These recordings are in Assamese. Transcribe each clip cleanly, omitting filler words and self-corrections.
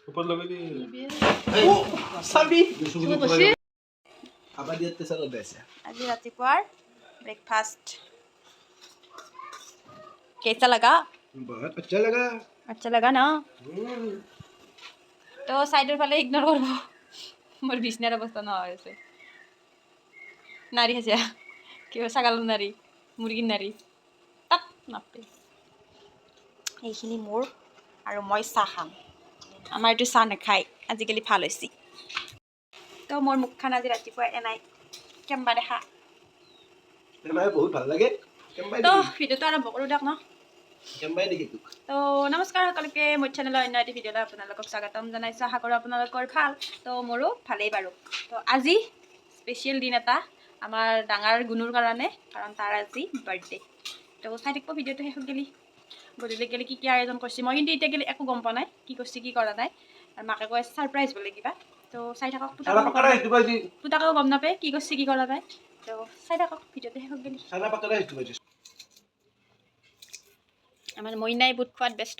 ऊपर लगे दी सभी आबादी इतने सारे बैसे आज रातिपुৱাৰ ब्रेकफास्ट कैसा लगा बहुत अच्छा लगा ना तो साइडर फाले इग्नोर करब मोर बिছনাৰ অৱস্থা না হৈ আছে নাৰী আছে কি ছাগালৰ নাৰী মুৰ্গীৰ নাৰী তাক নাপে এইখিনি মোৰ আৰু মই চাহ খাম আমাৰ এইটো চাহ নাখায় আজিকালি ভাল হৈছে তো মোৰ মুখখান আজি ৰাতিপুৱা এনাই কেম্বা দেখা मैं बहुत ভাল লাগে কেম্বাই তো ভিডিওটো আৰম্ভ কৰোঁ দিয়ক ন কেম্বাই দেখি তোক তো নমস্কাৰ সকলোকে মোৰ চেনেলৰ অন্য এটি ভিডিঅ'লৈ আপোনালোকক স্বাগতম জনাইছোঁ আশা কৰোঁ আপোনালোকৰ ভাল তো মোৰো ভালেই বাৰু তো আজি স্পেচিয়েল দিন এটা আমাৰ ডাঙৰ গুণৰ কাৰণে কাৰণ তাৰ আজি বাৰ্থডে তো চাই থাকিব ভিডিঅ'টো শেষত গেলি গধূলি গেলি কি কি আয়োজন কৰিছে মই কিন্তু এতিয়া গেলি একো গম পোৱা নাই কি কৰিছে কি কৰা নাই আৰু মাকে কৈ ছাৰপ্ৰাইজ বোলে কিবা তো চাই থাকক পুতাকেও গম নাপায় কি কৰিছে কি কৰা নাই তো চাই থাকক ভিডিঅ'টো শেষত গেলি আমাৰ মইনাই বুট খোৱাত ব্যস্ত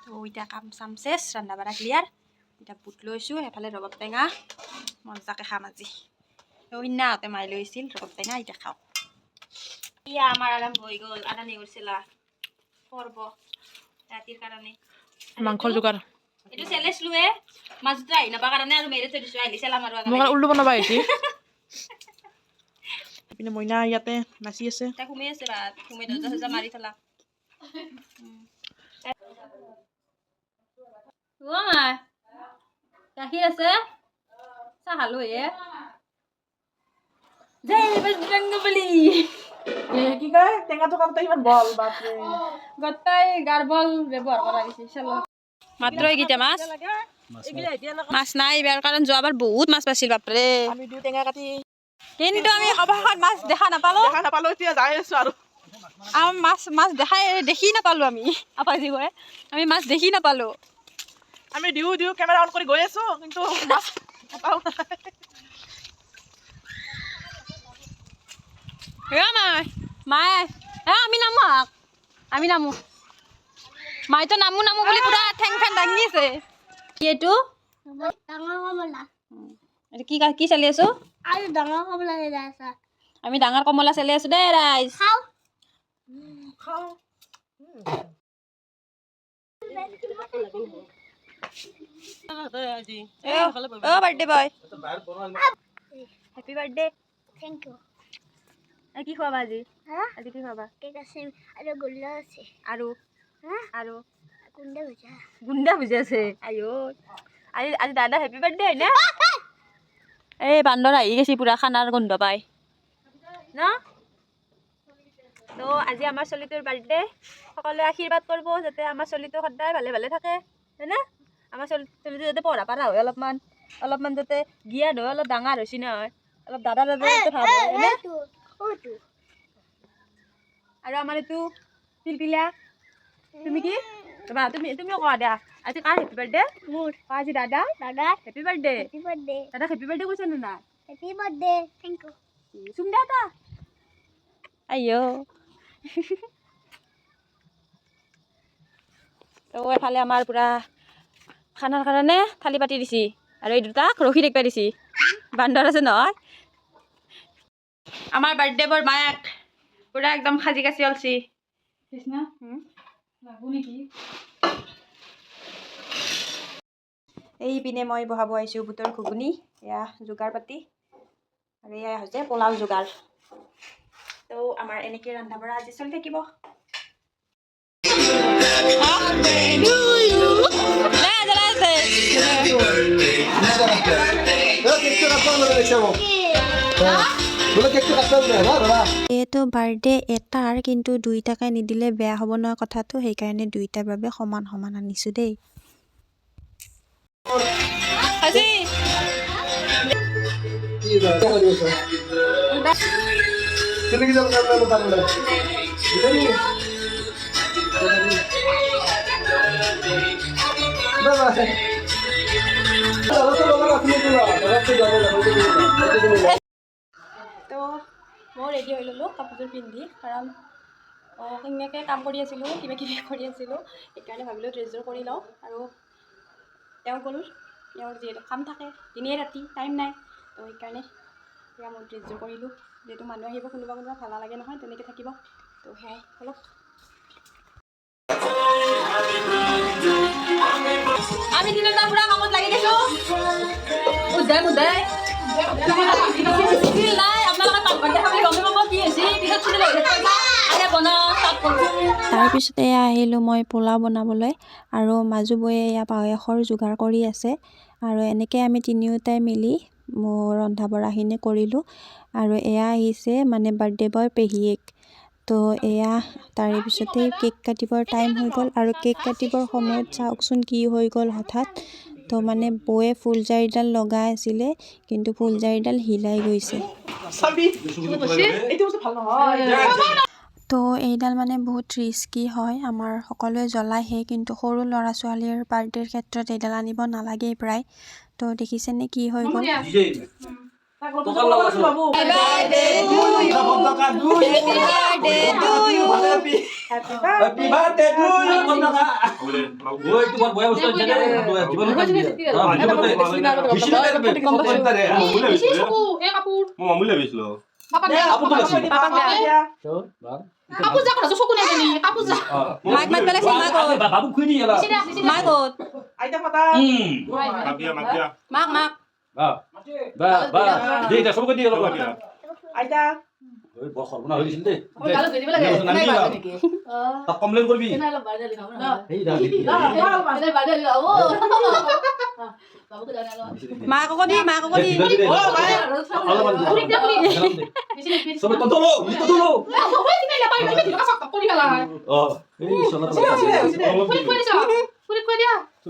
তো এতিয়া কাম চাম চেছ ৰন্ধা বঢ়া ক্লিয়াৰ এতিয়া বুট লৈছোঁ এফালে ৰবাব টেঙা মজাকৈ খাম আজি তো সিদিনাহঁতে মাৰি লৈছিল ৰবাব টেঙা এতিয়া খাওঁ ইয়া আমাৰ আৰম্ভ হৈ গ'ল আদা নেউৰচিলা পৰ্ব ৰাতিৰ কাৰণে মাংসৰ যোগাৰ এইটো চেলেছ লোৱে মাজতে আহি নাপাৰ কাৰণে আৰু মেৰে থৈ দিছোঁ আহিলি চেলা মাৰোৱা মোক উল্লু বনাব আহিছে এইপিনে মইনা ইয়াতে নাচি আছে তাই ঘুমাই আছে ভাত ঘুমাই দৰ্জা চৰ্জা মাৰি থলা অ মাই গাখীৰ আছে চাহ খালো হে জয় বজৰংবলী কি কয় টেঙাটো কামতে ইমান বল বাপৰে গোটাই গাৰ্বল ব্যৱহাৰ কৰা হৈছে চলো মাত্ৰ এইকেইটা মাছ মাছ নাই এইবাৰ কাৰণ যোৱাবাৰ বহুত মাছ পাইছিল বাপৰে আমি দুই টেঙা কাটি কিন্তু আমি অৱশেষত মাছ দেখা নাপালো এতিয়া যাই আছো আৰু মাছ দেখি নাপালো আমি আপাজি কয় আমি মাছ দেখি নাপালো আমি দিও কেমেৰা অন কৰি গৈ আছো কিন্তু মাছ নাপাও মায়ে আমি নামো মাইতো নামো বুলি পুৰা ঠেং দাঙি আছে কি এইটো কি চলি আছো আমি ডাঙৰ কমলা চলি আছো দেই ৰাইজ birthday boy happy birthday Thank you. কি খোৱাবা আজি আজি কি খোৱাবা Take a sim. I don't go lost. আৰু Huh? আৰু Kunda baja. গুণ্ডা বুজি আছে আইঅ আজি আজি দাদা হেপী বাৰ্থডে হয় না এই বান্দৰ আহি গৈছে পুৰা খানাৰ গোন্ধ পাই ন তো আজি আমাৰ চলিটোৰ বাৰ্থডে সকলোৱে আশীৰ্বাদ কৰিব যাতে আমাৰ চলিটো সদায় ভালে ভালে থাকে হয়নে আমাৰ চলিটো যাতে পঢ়া পাৰা হয় অলপমান যাতে জ্ঞান হয় অলপ ডাঙৰ হৈছে নহয় অলপ দাদা যাতে ভাল হয় হয়নে আৰু আমাৰ এইটো পিলপিলা তুমি কি তুমিও কোৱা দিয়া আজি কাৰ হেপী বাৰ্থডে Mood. আজি দাদা Dada. Happy birthday Happy birthday. দাদা হেপী বাৰ্থডে কৈছে নে নাই Happy birthday. Thank you. চুম দে তা আইঅ তো এফালে আমাৰ পুৰা খানাৰ কাৰণে থালি পাতি দিছি আৰু এই দুটাক ৰখি থাকিব দিছি বান্দৰ আছে নহয় আমাৰ বাৰ্থডে বৰ মায়াক পুৰা একদম সাজি কাচি অলছি এই পিনে মই বহাব আহিছোঁ বুটৰ ঘুগুনি এয়া যোগাৰ পাতি আৰু এয়া হৈছে পোলাও যোগাৰ তো আমাৰ এনেকৈ ৰন্ধা বঢ়া আজি চলি থাকিব এইটো বাৰ্থডে এটাৰ কিন্তু দুইটাকে নিদিলে বেয়া হ'ব নহয় কথাটো সেইকাৰণে দুইটাৰ বাবে সমান সমান আনিছোঁ দেই তো মই ৰেডি হৈ ল'লোঁ কাপোৰযোৰ পিন্ধি কাৰণ সেনেকৈ কাম কৰি আছিলোঁ, কিবা কিবি কৰি আছিলোঁ, সেইকাৰণে ভাবিলোঁ ড্ৰেছযোৰ কৰি লওঁ। আৰু তেওঁ গ'ল, তেওঁৰ যিহেতু কাম থাকে দিনে ৰাতি টাইম নাই, তো সেইকাৰণে এতিয়া মই ড্ৰেছযোৰ কৰিলোঁ। যিহেতু মানুহ আহিব, কোনোবা ভাল নালাগে নহয় তেনেকৈ থাকিব, তো সেয়াই অলপ আমি তিনিটা পুৰা কামত লাগি গৈছোঁ। উদাই নাই আপোনালোকে পাকঘৰত দেখা বুলি গমে পাব কি হৈছে, পিছত চুলি লৈ বনাওঁ ষ্টাৰ্ট কৰোঁ। তাৰপিছত এয়া আহিলোঁ মই পোলাও বনাবলৈ, আৰু মাজু বৌয়ে এয়া পায়সৰ যোগাৰ কৰি আছে। আৰু এনেকৈ আমি তিনিওটাই মিলি মোৰ ৰন্ধা বঢ়াখিনি কৰিলোঁ। আৰু এয়া আহিছে মানে বাৰ্থডে বয় পেহীয়েক, তো এয়া তাৰে পিছতেই কেক কাটিবৰ টাইম হৈ গ'ল। আৰু কেক কাটিবৰ সময়ত চাওকচোন কি হৈ গ'ল হঠাৎ, তো মানে বৌয়ে ফুলজাৰিডাল লগাই আছিলে, কিন্তু ফুলজাৰিডাল হিলাই গৈছে। এইটো বস্তু ভাল নহয়। তো এইডাল মানে বহুত ৰিস্কি হয়, আমাৰ সকলোৱে জ্বলাইহে, কিন্তু সৰু ল'ৰা ছোৱালীৰ বাৰ্থডেৰ ক্ষেত্ৰত এইডাল আনিব নালাগেই প্ৰায়। তো দেখিছেনে কি হৈ গ'ল। কমপ্লেইন করবি মাক আকৌ দি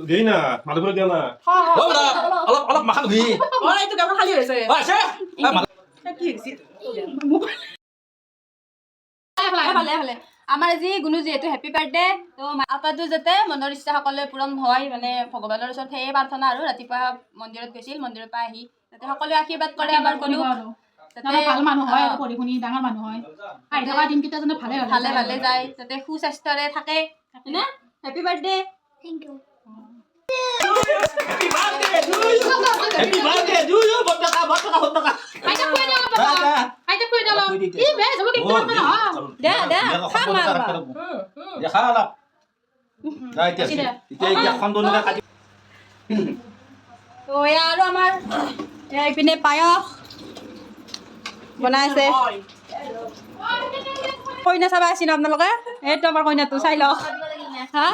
দেই না মালিক দিয়া না অলপ মাখা ধুই এইটো কেমন খালি হৈছে কি হৈছে ভালে আমাৰ আজি গুণু যিহেতু হেপী বাৰ্থডে, তো আপাটো যাতে মনৰ ইচ্ছা সকলোৱে পূৰণ হয়, মানে ভগৱানৰ ওচৰত সেয়ে প্ৰাৰ্থনা। আৰু ৰাতিপুৱা মন্দিৰত গৈছিল, মন্দিৰৰ পৰা আহি যাতে সকলোৱে আশীৰ্বাদ কৰে আমাৰ গুণুক, যাতে ভাল মানুহ হয়, পঢ়ি শুনি ডাঙৰ মানুহ হয়, আহি থকা দিনকেইটা যেন ভালে যায়, যাতে সুস্বাস্থ্যৰে থাকে না। Happy birthday. Thank you. Happy birthday to you বটকা আইতা খুৱাই দিয়ক আইতা খুৱাই দিয়ক কি বে যাব কি কৰিব নহয় দে খাম মাৰবা দেখা অলপ যাই এতিয়া এখন দনলে কাটি তো এয়া আৰু আমাৰ এইপিনে পায়স বনাইছে। কইনা চাবা আছিল আপোনালোকে, এইটো আমাৰ কইনাটো চাই লওক। হা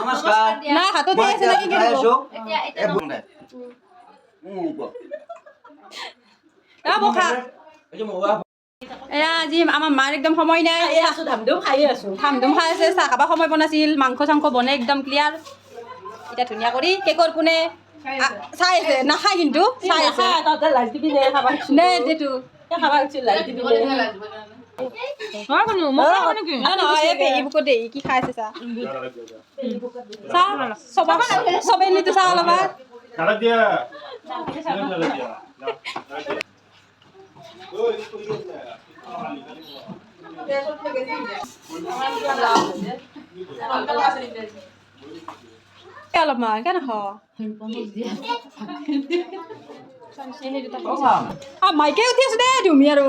নাই হাতত আছে নেকি এয়া আজি আমাৰ মাৰ একদম সময় নাই, ধামধুম খাই আছে, চাহ খাব সময় বনাইছিল, মাংস চাংস বনাই একদম ক্লিয়াৰ। এতিয়া ধুনীয়া কৰি কেকৰ কোনে চাই আছে, নাখায় কিন্তু চাই আছে কি খাই আছে চাহ চবে নিতো চাহ অলপ অলপমান কেনে মাইকে উঠি আছো দেই তুমি আৰু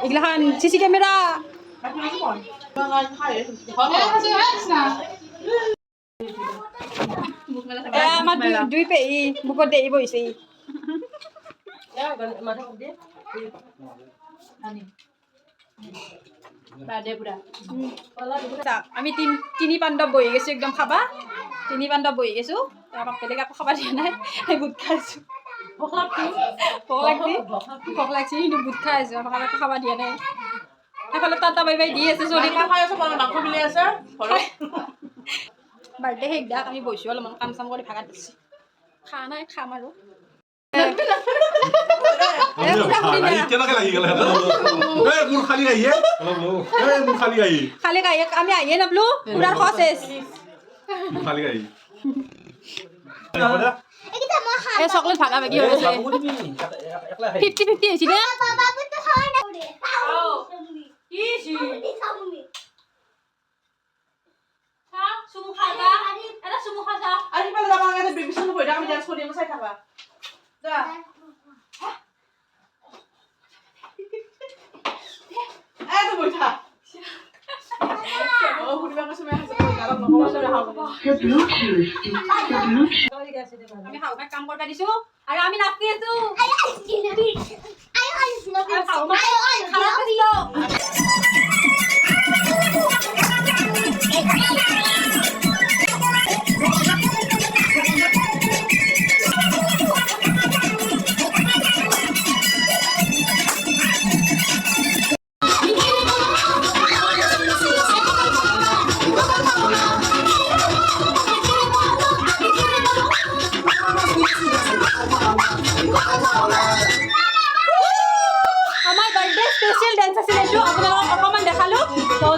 এইগিলাখান চিচি কেমেৰা আমাৰ দুই পেহী বুকত দেৰি বহিছে। আমি তিনি পাণ্ডৱ বহি গৈছো, একদম খাবা তিনি পাণ্ডৱ বহি গৈছো, আমাক বেলেগ একো খাবা দিয়া নাই, গোট খাইছো। ভোক লাগছি কিন্তু গোট খাই আছো, আমাক একো খাবা দিয়া নাই। সেইফালে টাটা বাই বাই দি আছে, চলি মাংস মিলি আছে বাৰ্থডে শেষ দাক আমি বহিছো, অলপমান কাম চাম কৰি ভাগাত দিছি, খা নাই খাম আৰু খালি গাড়ী আমি আহিয়ে নাপলো, পুৰাৰ খোৱা চেছ। এই চকলেট ভাগা ভাগি হৈ আছে, 50-50 হৈছে দে। Easy. Ini kamu nih. Sa, sumukha ka. Ano sumukha sa? আজি পালে যাবা লাগে বিবিচন বহি থাক আমি ডান্স কৰি আছো চাই থাকা যা এই তো বহি থাক ও ফুৰিবা কৈছে মই গালত নকবা চবে হাও আমি হাউকা কাম কৰবা দিছো আৰু আমি নাচি আছো। Ayo, sini. Ayo, sini. খারাপ দিলো। আমার বার্থডে স্পেশাল ডান্স আছিল এইটো আপোনালোকক অকমান দেখালো তো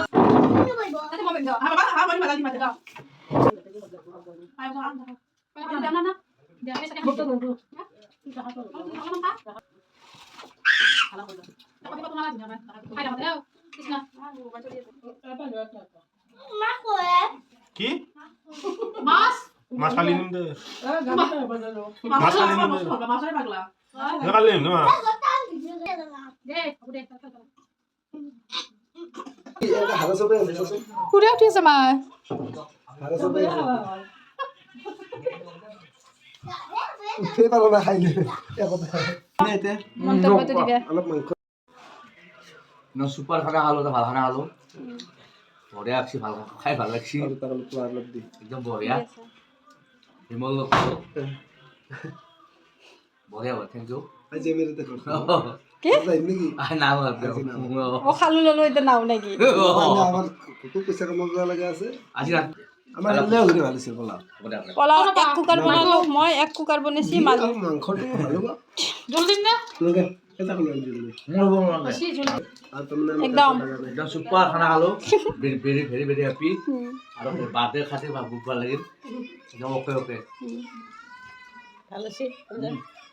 তাতে মই পিন্ধো হা বাবা হা মই মালা দি মাতে দাও আই তো আন না না না দিয়া এই সাথে হতো গো কি মাছ মাছ খালি নিম দে মাছ খালি মাছ পাগলা খালি নিম না দে দে পুৰা উঠিছে মা মন্তব্যটো দিবে সুপার খানা খালো ভাল খানা খালো বঢ়িয়া লাগছি ভাল খাই ভাল লাগছি একদম বঢ়িয়া বিমল লগ পালো বঢ়িয়া হয় থেংক ইউ না ও খালু ললো এটা নাও নাকি আজি পোলাও এক কুকাৰ বনালো মই এক কুকাৰ বনাইছি মাজু জল দিম না একদম একদম সুপার খানা খালো very very very very happy আর বার্থডে খাতে খুব ভালো লাগিল একদম ওকে ওকে ভালো আছে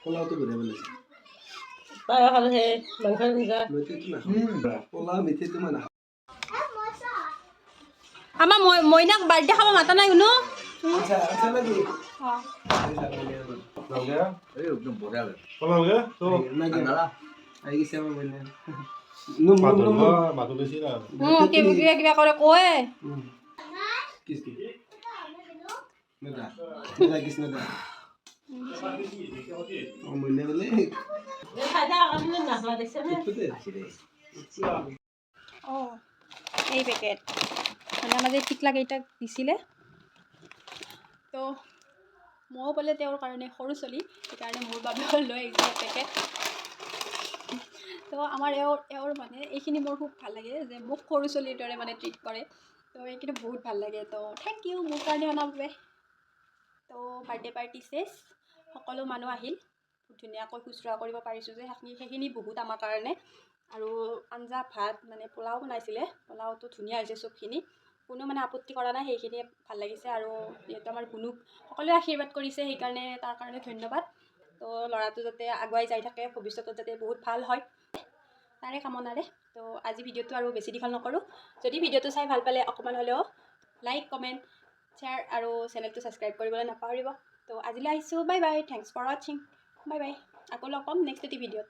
পোলাওটো ঘূৰাই পেলাইছে পায় খালো হে মাংস নিজা পোলাও মিঠেইটো মই নাখাওঁ আমাৰ মইনাক বাৰ্থডে খাব মাতা নাই কোনো আচ্ছা আচ্ছা নেকি এই একদম বঢ়িয়া লাগে পলাওগে তো দাদা আহি গৈছে আমাৰ বইনা মাতো বেছি না কিবা কিবা কৰে কয় কিছ কি নেদা নেদা কিছ নেদা অঁ মইনা বোলে অঁ এই পেকেট মানে আমাৰ যে টিকলা কেইটাক দিছিলে তো ময়ো বোলে তেওঁৰ কাৰণে সৰু চলি সেইকাৰণে মোৰ বাবেও লৈ আহিছিলে পেকেট তো আমাৰ এওঁৰ মানে এইখিনি মোৰ খুব ভাল লাগে যে মোক সৰু চলিৰ দৰে মানে ট্ৰিট কৰে তো এইখিনি বহুত ভাল লাগে তো থেংক ইউ মোৰ কাৰণে অনাৰ বাবে তো বাৰ্থডে পাৰ্টি চেছ সকলো মানুহ আহিল ধুনীয়াকৈ শুশ্ৰূষা কৰিব পাৰিছোঁ যে সেইখিনি বহুত আমাৰ কাৰণে আৰু আঞ্জা ভাত মানে পোলাও বনাইছিলে পোলাওটো ধুনীয়া হৈছে চবখিনি কোনো মানে আপত্তি কৰা নাই সেইখিনিয়ে ভাল লাগিছে আৰু যিহেতু আমাৰ গুণুক সকলোৱে আশীৰ্বাদ কৰিছে সেইকাৰণে তাৰ কাৰণে ধন্যবাদ তো ল'ৰাটো যাতে আগুৱাই যাই থাকে ভৱিষ্যতত যাতে বহুত ভাল হয় তাৰে কামনাৰে তো আজি ভিডিঅ'টো আৰু বেছি দীঘল নকৰোঁ যদি ভিডিঅ'টো চাই ভাল পালে অকণমান হ'লেও লাইক কমেণ্ট শ্বেয়াৰ আৰু চেনেলটো ছাবস্ক্ৰাইব কৰিবলৈ নাপাহৰিব তো আজিলৈ আহিছোঁ বাই বাই থেংকছ ফৰ ৱাচিং বাই বাই আকৌ লগ পাম নেক্সট এটি ভিডিঅ'ত